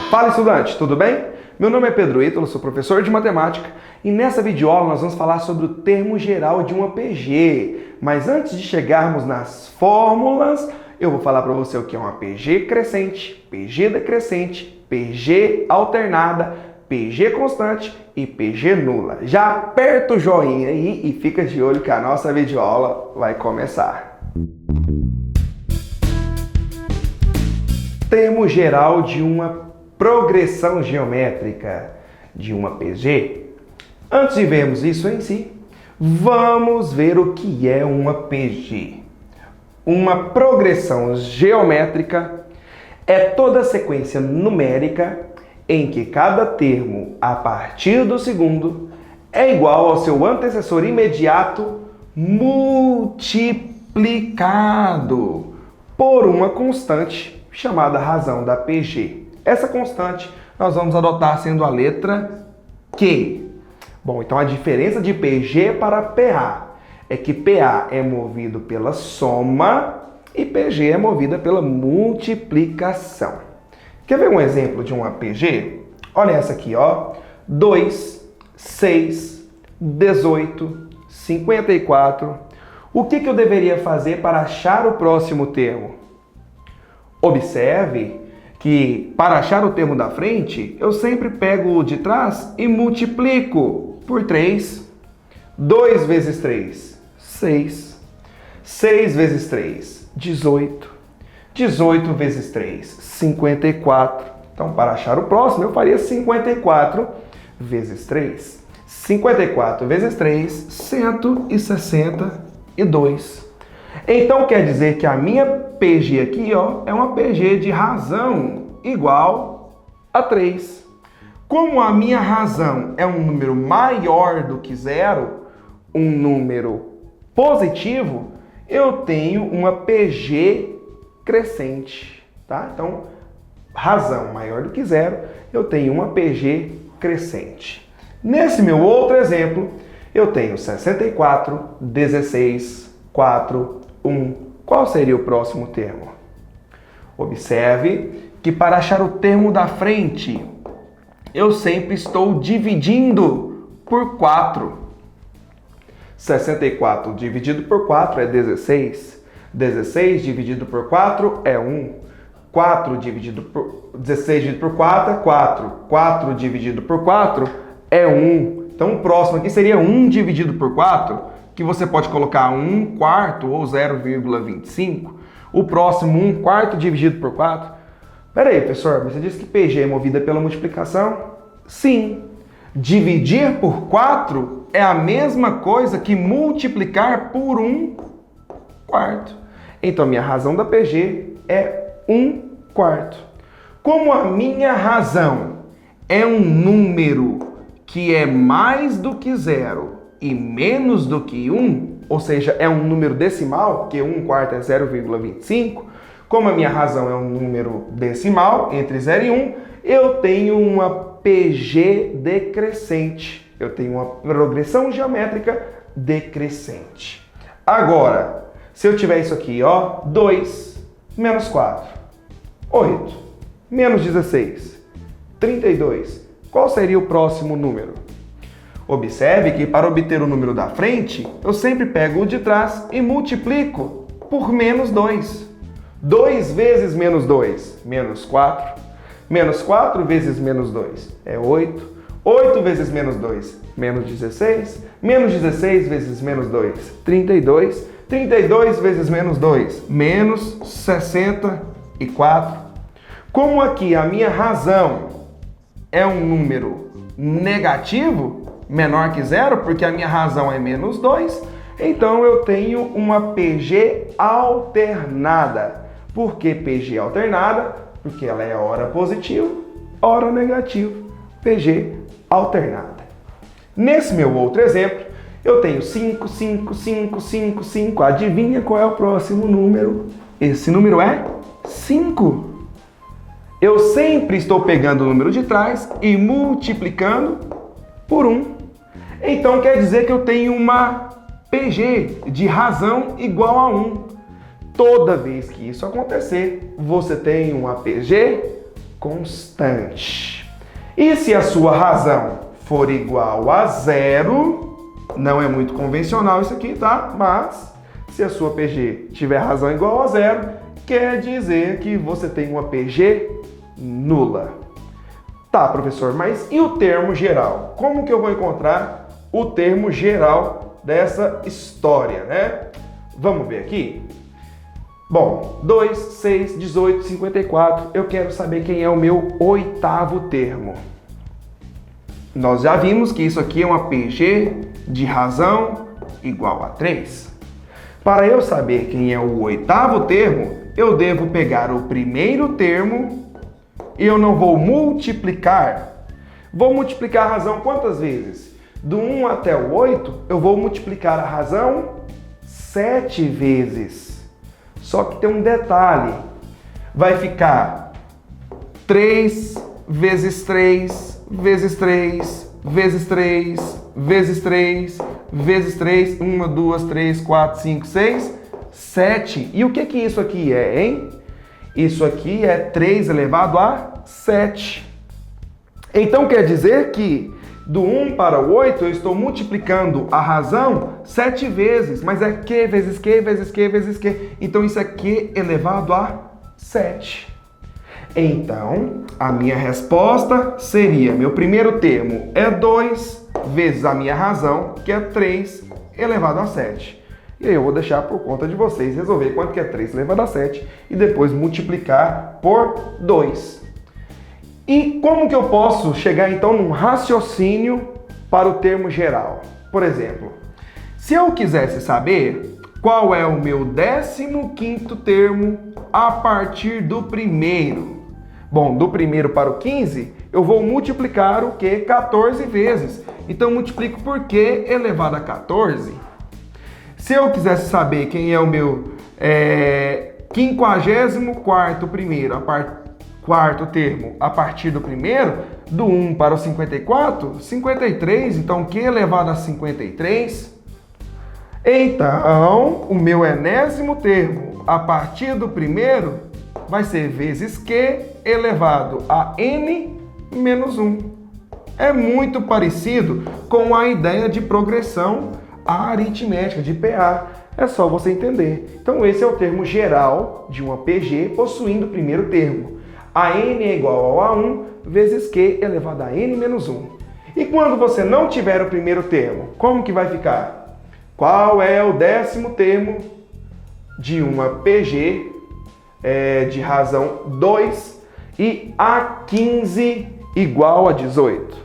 Fala, estudante, tudo bem? Meu nome é Pedro Ítalo, sou professor de matemática e nessa videoaula nós vamos falar sobre o termo geral de uma PG. Mas antes de chegarmos nas fórmulas, eu vou falar para você o que é uma PG crescente, PG decrescente, PG alternada, PG constante e PG nula. Já aperta o joinha aí e fica de olho que a nossa videoaula vai começar. Termo geral de uma progressão geométrica de uma PG. Antes de vermos isso em si, vamos ver o que é uma PG. Uma progressão geométrica é toda sequência numérica em que cada termo a partir do segundo é igual ao seu antecessor imediato multiplicado por uma constante chamada razão da PG. Essa constante nós vamos adotar sendo a letra Q. Bom, então a diferença de PG para PA é que PA é movido pela soma e PG é movida pela multiplicação. Quer ver um exemplo de uma PG? Olha essa aqui, ó. 2, 6, 18, 54. O que eu deveria fazer para achar o próximo termo? Observe que para achar o termo da frente, eu sempre pego o de trás e multiplico por 3. 2 vezes 3, 6. 6 vezes 3, 18. 18 vezes 3, 54. Então, para achar o próximo, eu faria 54 vezes 3. 54 vezes 3, 162. Então, quer dizer que a minha PG aqui, ó, é uma PG de razão igual a 3. Como a minha razão é um número maior do que zero, um número positivo, eu tenho uma PG crescente, tá? Então, razão maior do que zero, eu tenho uma PG crescente. Nesse meu outro exemplo, eu tenho 64, 16, 4, 1. Qual seria o próximo termo? Observe que para achar o termo da frente, eu sempre estou dividindo por 4. 64 dividido por 4 é 16. 16 dividido por 4 é 1. 4 dividido por 16 dividido por 4 é 4. 4 dividido por 4 é 1. Então o próximo aqui seria 1 dividido por 4, que você pode colocar 1 quarto ou 0,25. O próximo 1 quarto dividido por 4. Peraí, professor, você disse que PG é movida pela multiplicação? Sim. Dividir por 4 é a mesma coisa que multiplicar por 1 quarto. Então, minha razão da PG é 1 quarto. Como a minha razão é um número que é mais do que 0 e menos do que 1, ou seja, é um número decimal, porque 1 quarto é 0,25, como a minha razão é um número decimal, entre 0 e 1, eu tenho uma PG decrescente. Eu tenho uma progressão geométrica decrescente. Agora, se eu tiver isso aqui, ó, 2 menos 4, 8, menos 16, 32, qual seria o próximo número? Observe que para obter o número da frente, eu sempre pego o de trás e multiplico por menos 2. 2 vezes menos 2, menos 4. Menos 4 vezes menos 2 é 8. 8 vezes menos 2, menos 16. Menos 16 vezes menos 2, 32. 32 vezes menos 2, menos 64. Como aqui a minha razão é um número negativo, menor que zero, porque a minha razão é menos 2, então eu tenho uma PG alternada. Por que PG alternada? Porque ela é hora positivo, hora negativo. PG alternada. Nesse meu outro exemplo, eu tenho 5, 5, 5, 5, 5. Adivinha qual é o próximo número? Esse número é 5. Eu sempre estou pegando o número de trás e multiplicando por 1. Então quer dizer que eu tenho uma PG de razão igual a 1. Toda vez que isso acontecer, você tem uma PG constante. E se a sua razão for igual a zero, não é muito convencional isso aqui, tá? Mas se a sua PG tiver razão igual a zero, quer dizer que você tem uma PG nula. Tá, professor, mas e o termo geral? Como que eu vou encontrar o termo geral dessa história, né? Vamos ver aqui? Bom, 2, 6, 18, 54, eu quero saber quem é o meu oitavo termo. Nós já vimos que isso aqui é uma PG de razão igual a 3. Para eu saber quem é o oitavo termo, eu devo pegar o primeiro termo e eu não vou multiplicar. Vou multiplicar a razão quantas vezes? Do 1 até o 8, eu vou multiplicar a razão 7 vezes. Só que tem um detalhe. Vai ficar 3 vezes 3, vezes 3, vezes 3, vezes 3, vezes 3, 1, 2, 3, 4, 5, 6, 7. E o que isso aqui é, hein? Isso aqui é 3 elevado a 7. Então quer dizer que do 1 para o 8 eu estou multiplicando a razão 7 vezes. Mas é Q vezes Q vezes Q vezes Q. Então isso é Q elevado a 7. Então, a minha resposta seria, meu primeiro termo é 2 vezes a minha razão, que é 3 elevado a 7. E aí eu vou deixar por conta de vocês resolver quanto que é 3 elevado a 7 e depois multiplicar por 2. E como que eu posso chegar então num raciocínio para o termo geral? Por exemplo, se eu quisesse saber qual é o meu 15º termo a partir do primeiro. Bom, do primeiro para o 15, eu vou multiplicar o Q 14 vezes. Então, multiplico por Q elevado a 14. Se eu quisesse saber quem é o meu 54º quarto termo a partir do primeiro, do 1 para o 54, 53. Então, Q elevado a 53. Então, o meu enésimo termo a partir do primeiro vai ser vezes Q elevado a N menos 1. É muito parecido com a ideia de progressão aritmética, de PA. É só você entender. Então, esse é o termo geral de uma PG possuindo o primeiro termo. A N é igual a 1 vezes Q elevado a N menos 1. E quando você não tiver o primeiro termo, como que vai ficar? Qual é o 10º termo de uma PG de razão 2 e A15 igual a 18?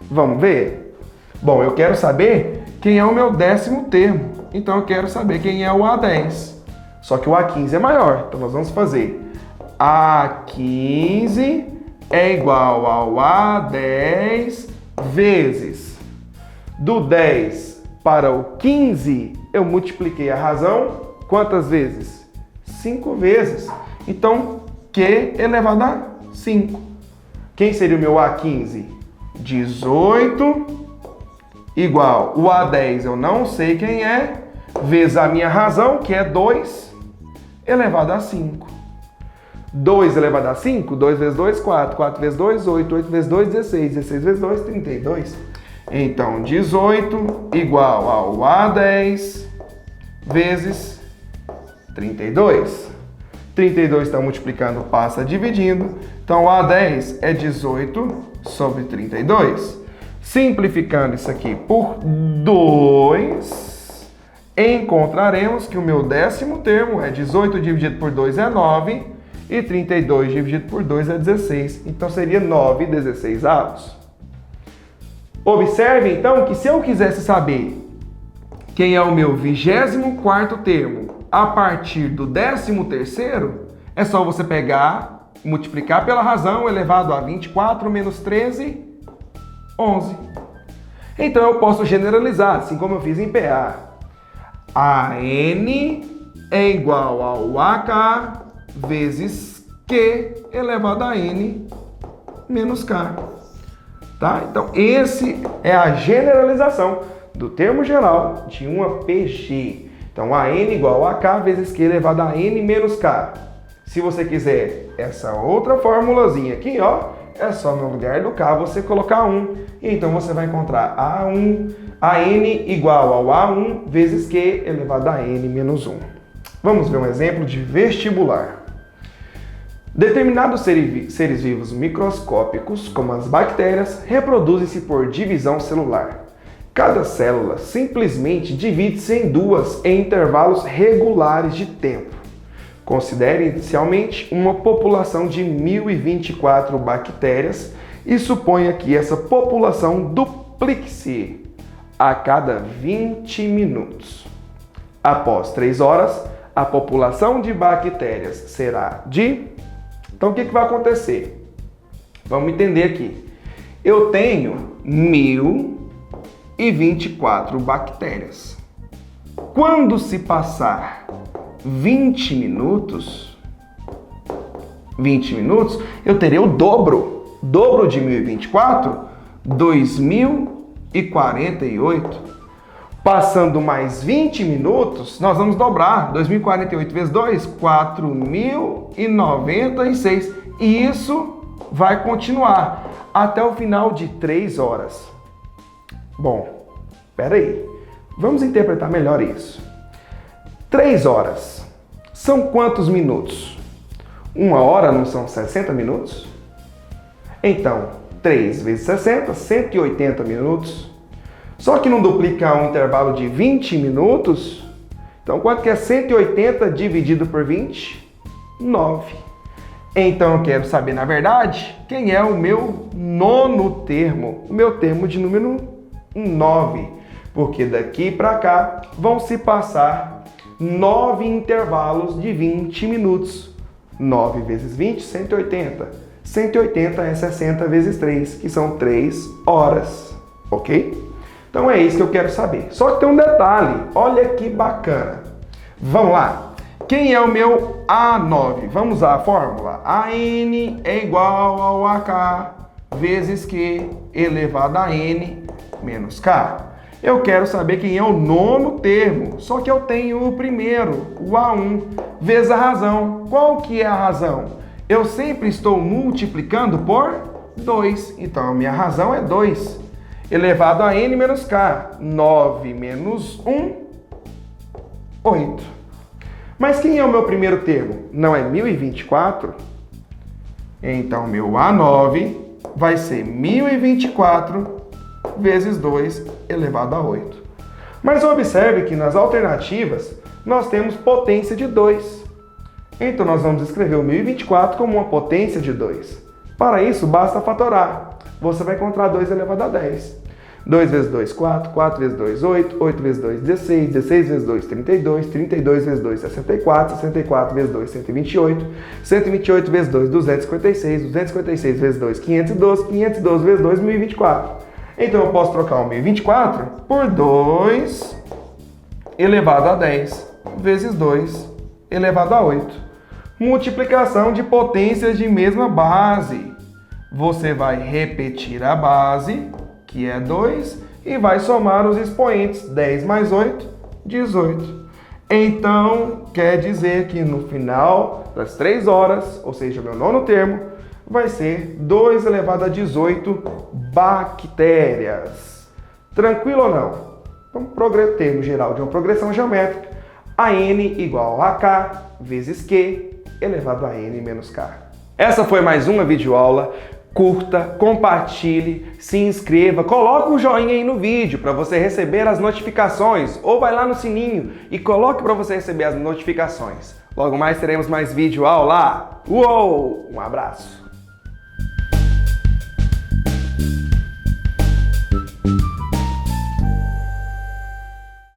Vamos ver? Bom, eu quero saber quem é o meu 10º termo. Então eu quero saber quem é o A10. Só que o A15 é maior. Então nós vamos fazer A15 é igual ao A10 vezes. Do 10 para o 15, eu multipliquei a razão quantas vezes? 5 vezes. Então, Q elevado a 5. Quem seria o meu A15? 18 igual. O A10 eu não sei quem é, vezes a minha razão, que é 2 elevado a 5. 2 elevado a 5, 2 vezes 2, 4. 4 vezes 2, 8. 8 vezes 2, 16. 16 vezes 2, 32. Então, 18 igual ao A10 vezes 32. 32 está multiplicando, passa dividindo. Então, A10 é 18 sobre 32. Simplificando isso aqui por 2, encontraremos que o meu 10º termo é 18 dividido por 2 é 9 e 32 dividido por 2 é 16. Então, seria 9/16. Observe, então, que se eu quisesse saber quem é o meu 24º termo a partir do 13º, é só você pegar, multiplicar pela razão elevado a 24 menos 13, 11. Então eu posso generalizar, assim como eu fiz em PA. A N é igual ao AK vezes Q elevado a N menos K. Tá? Então, esse é a generalização do termo geral de uma PG. Então, a N igual a K vezes Q elevado a N menos K. Se você quiser essa outra formulazinha aqui, ó, é só no lugar do K você colocar 1. E então você vai encontrar AN igual ao A1 vezes Q elevado a N menos 1. Vamos ver um exemplo de vestibular. Determinados seres vivos microscópicos, como as bactérias, reproduzem-se por divisão celular. Cada célula simplesmente divide-se em duas em intervalos regulares de tempo. Considere inicialmente uma população de 1024 bactérias e suponha que essa população duplique-se a cada 20 minutos. Após 3 horas, a população de bactérias será de... Então, o que vai acontecer? Vamos entender aqui. Eu tenho 1024 bactérias. Quando se passar 20 minutos, eu terei o dobro. Dobro de 1024, 2048. Passando mais 20 minutos, nós vamos dobrar. 2048 vezes 2, 4096. E isso vai continuar até o final de 3 horas. Bom, espera aí. Vamos interpretar melhor isso. 3 horas são quantos minutos? 1 hora não são 60 minutos? Então, 3 vezes 60, 180 minutos. Só que não duplica um intervalo de 20 minutos? Então, quanto que é 180 dividido por 20? 9. Então, eu quero saber, na verdade, quem é o meu nono termo. O meu termo de número 9. Porque daqui para cá vão se passar 9 intervalos de 20 minutos. 9 vezes 20, 180. 180 é 60 vezes 3, que são 3 horas. Ok? Então é isso que eu quero saber. Só que tem um detalhe, olha que bacana. Vamos lá. Quem é o meu A9? Vamos usar a fórmula. AN é igual ao AK vezes Q elevado a N menos K. Eu quero saber quem é o nono termo. Só que eu tenho o primeiro, o A1, vezes a razão. Qual que é a razão? Eu sempre estou multiplicando por 2. Então a minha razão é 2. Elevado a N menos K. 9 menos 1, 8. Mas quem é o meu primeiro termo? Não é 1024? Então, meu A9 vai ser 1024 vezes 2 elevado a 8. Mas observe que nas alternativas nós temos potência de 2. Então, nós vamos escrever o 1024 como uma potência de 2. Para isso, basta fatorar. Você vai encontrar 2 elevado a 10. 2 vezes 2, 4. 4 vezes 2, 8. 8 vezes 2, 16. 16 vezes 2, 32. 32 vezes 2, 64. 64 vezes 2, 128. 128 vezes 2, 256. 256 vezes 2, 512. 512 vezes 2, 1024. Então, eu posso trocar o 1024 por 2 elevado a 10 vezes 2 elevado a 8. Multiplicação de potências de mesma base. Você vai repetir a base, que é 2, e vai somar os expoentes. 10 mais 8, 18. Então, quer dizer que no final das 3 horas, ou seja, o meu nono termo, vai ser 2 elevado a 18 bactérias. Tranquilo ou não? Então, termo geral de uma progressão geométrica, AN igual a K vezes Q elevado a N menos K. Essa foi mais uma videoaula. Curta, compartilhe, se inscreva, coloque um joinha aí no vídeo para você receber as notificações, ou vai lá no sininho e coloque para você receber as notificações. Logo mais teremos mais videoaula. Uou! Um abraço!